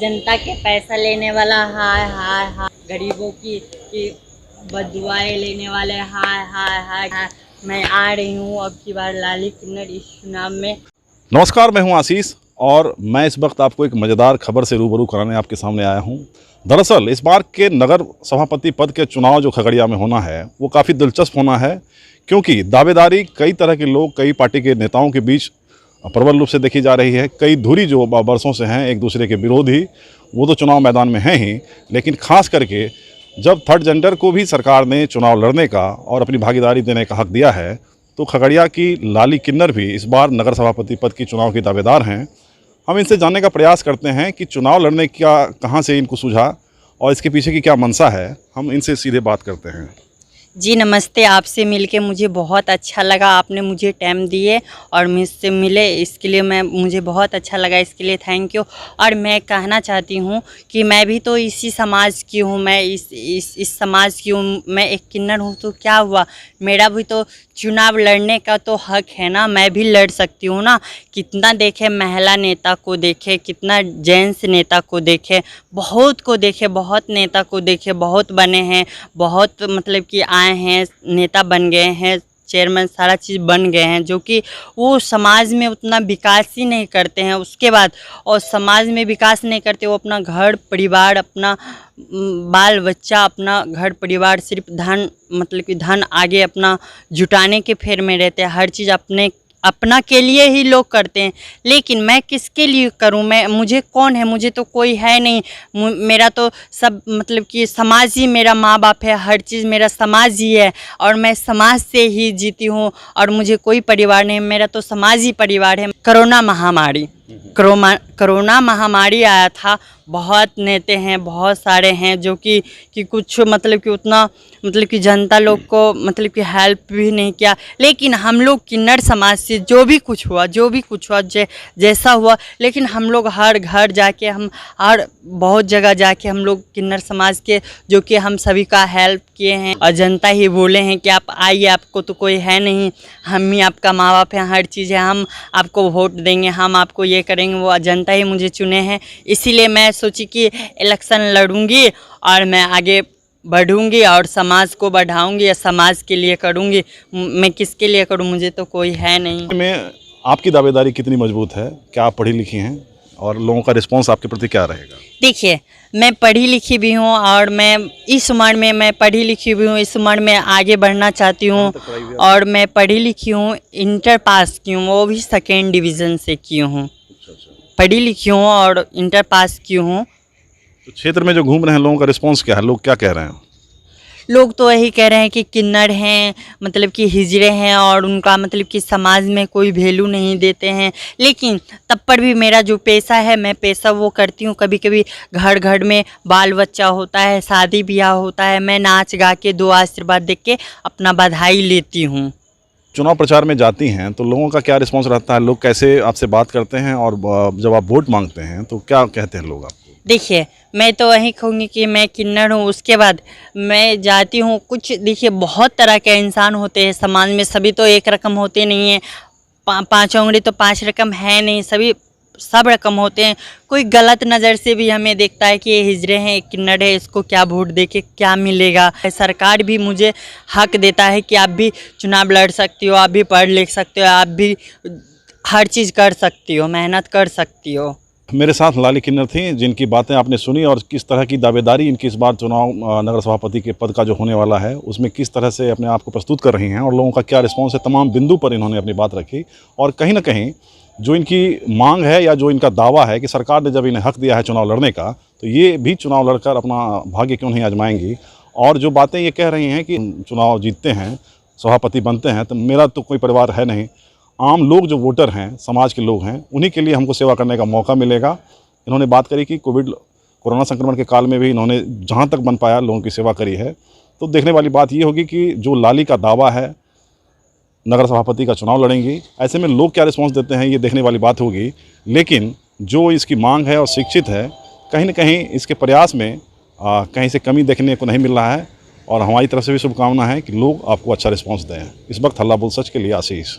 जनता के पैसा लेने वाला हाय हाय हाय, गरीबों की बदुआएं लेने वाले हाय हाय हाय हाय। मैं आ रही हूँ अब की बार लाली किन्नर इस चुनाव में। नमस्कार, मैं हूं आशीष और मैं इस वक्त आपको एक मज़ेदार खबर से रूबरू कराने आपके सामने आया हूं। दरअसल इस बार के नगर सभापति पद के चुनाव जो खगड़िया में होना है वो काफ़ी दिलचस्प होना है, क्योंकि दावेदारी कई तरह के लोग, कई पार्टी के नेताओं के बीच प्रबल रूप से देखी जा रही है। कई धुरी जो बरसों से हैं एक दूसरे के विरोधी, वो तो चुनाव मैदान में हैं ही, लेकिन खास करके जब थर्ड जेंडर को भी सरकार ने चुनाव लड़ने का और अपनी भागीदारी देने का हक दिया है, तो खगड़िया की लाली किन्नर भी इस बार नगर सभापति पद की चुनाव की दावेदार हैं। हम इनसे जानने का प्रयास करते हैं कि चुनाव लड़ने का कहां से इनको सूझा और इसके पीछे की क्या मंशा है। हम इनसे सीधे बात करते हैं। जी नमस्ते, आपसे मिलके मुझे बहुत अच्छा लगा। आपने मुझे टाइम दिए और मुझसे मिले, इसके लिए मुझे बहुत अच्छा लगा, इसके लिए थैंक यू। और मैं कहना चाहती हूँ कि मैं भी तो इसी समाज की हूँ, मैं इस समाज की हूँ, मैं एक किन्नर हूँ, तो क्या हुआ, मेरा भी तो चुनाव लड़ने का तो हक है ना, मैं भी लड़ सकती हूँ ना। कितना देखे महिला नेता को देखे, कितना जेंट्स नेता को देखे, बहुत को देखे, बहुत नेता को देखे, बहुत बने हैं, बहुत मतलब कि आए हैं, नेता बन गए हैं, चेयरमैन, सारा चीज़ बन गए हैं, जो कि वो समाज में उतना विकास ही नहीं करते हैं। उसके बाद और समाज में विकास नहीं करते, वो अपना घर परिवार, अपना बाल बच्चा, अपना घर परिवार, सिर्फ धन मतलब कि धन आगे अपना जुटाने के फेर में रहते हैं। हर चीज़ अपना के लिए ही लोग करते हैं, लेकिन मैं किसके लिए करूं? मुझे कौन है? मुझे तो कोई है नहीं। मेरा तो सब मतलब कि समाज ही मेरा माँ बाप है, हर चीज़ मेरा समाज ही है और मैं समाज से ही जीती हूँ और मुझे कोई परिवार नहीं, मेरा तो समाज ही परिवार है। कोरोना महामारी आया था, बहुत नेता हैं, बहुत सारे हैं जो कि कुछ मतलब कि उतना मतलब कि जनता लोग को मतलब कि हेल्प भी नहीं किया, लेकिन हम लोग किन्नर समाज से जो भी कुछ हुआ जैसा हुआ, लेकिन हम लोग हर घर जाके, हम हर बहुत जगह जाके हम लोग किन्नर समाज के जो कि हम सभी का हेल्प किए हैं और जनता ही बोले हैं कि आप आइए, आपको तो कोई है नहीं, हम ही आपका माँ बाप हैं, हर चीज़ है, हम आपको वोट देंगे, हम आपको ये करेंगे, वो जनता ही मुझे चुने हैं। इसीलिए मैं सोची कि इलेक्शन लड़ूंगी और मैं आगे बढ़ूंगी और समाज को बढ़ाऊंगी या समाज के लिए करूंगी। मैं किसके लिए करूं? मुझे तो कोई है नहीं। में आपकी दावेदारी कितनी मजबूत है? क्या आप पढ़ी लिखी हैं और लोगों का रिस्पांस आपके प्रति क्या रहेगा? देखिए, मैं पढ़ी लिखी भी हूँ और मैं इस उम्र में मैं पढ़ी लिखी भी हूँ, इस उम्र में आगे बढ़ना चाहती हूँ और मैं पढ़ी लिखी हूँ, इंटर पास की हूँ, वो भी 2nd डिवीज़न से की हूँ। पढ़ी लिखी हूँ और इंटर पास की हूँ। तो क्षेत्र में जो घूम रहे हैं लोगों का रिस्पांस क्या है? लोग क्या कह रहे हैं? लोग तो यही कह रहे हैं कि किन्नर हैं, मतलब कि हिजड़े हैं और उनका मतलब कि समाज में कोई वैल्यू नहीं देते हैं, लेकिन तब पर भी मेरा जो पेशा है, मैं पेशा वो करती हूँ। कभी कभी घर घर में बाल बच्चा होता है, शादी ब्याह होता है, मैं नाच गा के, दो आशीर्वाद दे के अपना बधाई लेती हूँ। चुनाव प्रचार में जाती हैं तो लोगों का क्या रिस्पांस रहता है? लोग कैसे आपसे बात करते हैं और जब आप वोट मांगते हैं तो क्या कहते हैं लोग आपको? देखिए, मैं तो वही कहूँगी कि मैं किन्नर हूँ। उसके बाद मैं जाती हूँ, कुछ देखिए बहुत तरह के इंसान होते हैं समाज में, सभी तो एक रकम होते नहीं हैं। 5 उंगली तो 5 रकम है नहीं, सभी सब रकम होते हैं। कोई गलत नज़र से भी हमें देखता है कि ये हिजड़े हैं, किन्नर है, इसको क्या वोट दे के क्या मिलेगा। सरकार भी मुझे हक देता है कि आप भी चुनाव लड़ सकती हो, आप भी पढ़ लिख सकते हो, आप भी हर चीज़ कर सकती हो, मेहनत कर सकती हो। मेरे साथ लाली किन्नर थी, जिनकी बातें आपने सुनी और किस तरह की दावेदारी इनकी इस बार चुनाव नगर सभापति के पद का जो होने वाला है उसमें किस तरह से अपने आप को प्रस्तुत कर रही हैं और लोगों का क्या रिस्पॉन्स है। तमाम बिंदु पर इन्होंने अपनी बात रखी और कहीं ना कहीं जो इनकी मांग है या जो इनका दावा है कि सरकार ने जब इन्हें हक दिया है चुनाव लड़ने का, तो ये भी चुनाव लड़कर अपना भाग्य क्यों नहीं आजमाएंगी। और जो बातें ये कह रही हैं कि चुनाव जीतते हैं, सभापति बनते हैं, तो मेरा तो कोई परिवार है नहीं, आम लोग जो वोटर हैं, समाज के लोग हैं, उन्हीं के लिए हमको सेवा करने का मौका मिलेगा। इन्होंने बात करी कि कोरोना संक्रमण के काल में भी इन्होंने जहां तक बन पाया लोगों की सेवा करी है। तो देखने वाली बात ये होगी कि जो लाली का दावा है, नगर सभापति का चुनाव लड़ेंगी, ऐसे में लोग क्या रिस्पांस देते हैं ये देखने वाली बात होगी। लेकिन जो इसकी मांग है और शिक्षित है, कहीं ना कहीं इसके प्रयास में कहीं से कमी देखने को नहीं मिल रहा है और हमारी तरफ से भी शुभकामना है कि लोग आपको अच्छा रिस्पॉन्स दें। इस वक्त हल्ला बोल सच के लिए आशीष।